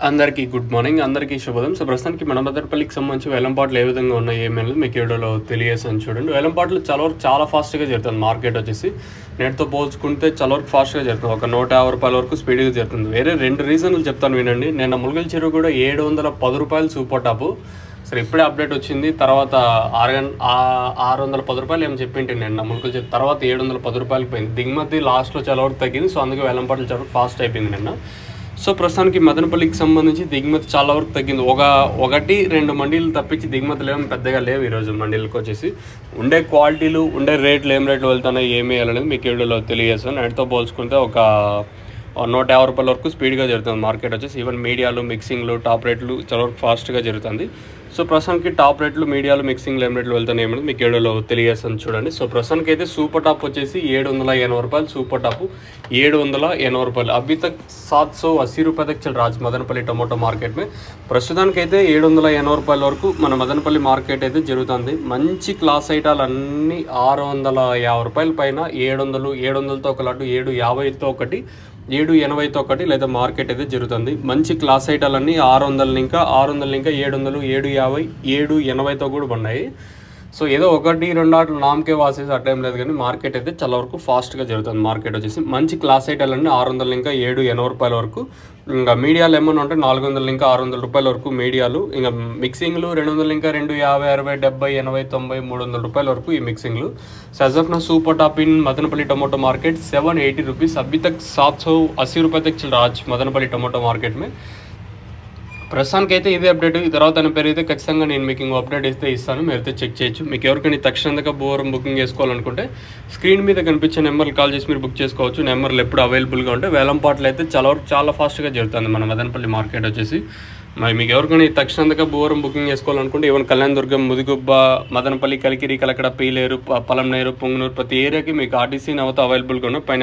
అందరికీ good morning, అందరికీ శుభోదయం. సో ప్రస్తుతానికి మన మదనపల్లికి సంబంధించి వేలంపాట్లు ఏ విధంగా ఉన్నాయి ఏమేమి మీకు వీడియోలో తెలియజేసాను చూడండి. వేలంపాట్లు చాలా ఫాస్ట్గా జరుగుతుంది. మార్కెట్ వచ్చేసి నేటితో పోల్చుకుంటే చాలా వరకు ఫాస్ట్గా జరుగుతుంది. ఒక 150 రూపాయల వరకు స్పీడ్గా జరుగుతుంది. వేరే 2 రీజన్లు చెప్తాను వినండి. నిన్న ములుగుల చెరువు కూడా 710 రూపాయలు సూపర్ టాపు. సరే ఇప్పుడే అప్డేట్ వచ్చింది. తర్వాత 610 రూపాయలు ఏమో చెప్పింటే నిన్న ములుగుల చెరువు తర్వాత 710 రూపాయలకి పోయింది. దిగుమతి లాస్ట్లో చాలా వరకు తగ్గింది. సో అందుకే వేలంపాట్లు చాలా వరకు ఫాస్ట్ అయిపోయింది నిన్న. సో ప్రస్తుతానికి మదనపల్లికి సంబంధించి దిగుమతి చాలా వరకు తగ్గింది. 1-2 మండీలు తప్పించి దిగుమతులు ఏమి పెద్దగా లేవు ఈరోజు మండీలకు వచ్చేసి. ఉండే క్వాలిటీలు ఉండే రేట్లు ఏం రేట్లు వెళ్తున్నాయి ఏమి వెళ్ళలేదు మీకు వీడియోలో తెలియజేస్తాను. నేటితో పోల్చుకుంటే ఒక 150 రూపాయల వరకు స్పీడ్గా జరుగుతుంది మార్కెట్ వచ్చేసి. ఈవెన్ మీడియాలు మిక్సింగ్లు టాప్ రేట్లు చాలా వరకు ఫాస్ట్గా జరుగుతుంది. సో ప్రస్తుతానికి టాప్ రేట్లు మీడియాలు మిక్సింగ్లు ఏం రేట్లు వెళ్తున్నాయి ఏమన్నది మీకు వీడియోలో తెలియజేస్తాను చూడండి. సో ప్రస్తుతానికి అయితే సూపర్ టాప్ వచ్చేసి 780 రూపాయలు సూపర్ టాపు 780 రూపాయలు. अभी तक 780 रुपये तक चल रहा है మదనపల్లి టొమాటో మార్కెట్ में. ప్రస్తుతానికి అయితే 780 రూపాయల వరకు మన మదనపల్లి మార్కెట్ అయితే జరుగుతుంది. మంచి క్లాస్ ఐటాలు అన్నీ 650 రూపాయల పైన 700తో ఒక లడ్డు 750తో ఒకటి 780తో ఒకటి లేదా మార్కెట్ అయితే జరుగుతుంది. మంచి క్లాస్ ఐటాలన్నీ 600 ఇంకా 700 750 780తో కూడా ఉన్నాయి. సో ఏదో 1-2 ఆటలు నామకే వాసేసి ఆ టైం లేదు కానీ మార్కెట్ అయితే చాలా వరకు ఫాస్ట్గా జరుగుతుంది. మార్కెట్ వచ్చేసి మంచి క్లాస్ ఐటాలన్నీ 600 ఇంకా 780 రూపాయల వరకు. ఇంకా మీడియాలు ఏమన్నా ఉంటే 400 ఇంకా 600 రూపాయల వరకు మీడియాలు. ఇంకా మిక్సింగ్లు 200 ఇంకా 250 60 70 80 90 300 రూపాయల వరకు ఈ మిక్సింగ్లు. సజఫ్నా super top in Madanapalle tomato market 780 rupees. अभी तक 780 रुपये तक चल रहा है మదనపల్లి टमाटो मार्केट में. ప్రస్తుతానికి అయితే ఇదే అప్డేట్. ఈ తర్వాత అని పెరిగితే ఖచ్చితంగా నేను మీకు ఇంకో అప్డేట్ అయితే ఇస్తాను, మీరైతే చెక్ చేయొచ్చు. మీకు ఎవరికైనా తక్షణంగా బోరం బుకింగ్ చేసుకోవాలనుకుంటే స్క్రీన్ మీద కనిపించే నెంబర్లు కాల్ చేసి మీరు బుక్ చేసుకోవచ్చు. నెంబర్లు ఎప్పుడు అవైలబుల్గా ఉంటాయి. వేలంపాట్లు అయితే చాలా ఫాస్ట్గా జరుగుతుంది మన మదనపల్లి మార్కెట్ వచ్చేసి. మరి మీకు ఎవరికైనా తక్షణంగా బోరం బుకింగ్ చేసుకోవాలనుకుంటే ఈవెన్ కళ్యాణదుర్గం, ముదిగుబ్బ, మదనపల్లి, కలికిరి, కలకడ, పీలేరు, పలంనేరు, పొంగనూరు ప్రతి ఏరియాకి మీకు ఆర్టీసీ నవత అవైలబుల్గా ఉన్నాయి. పైన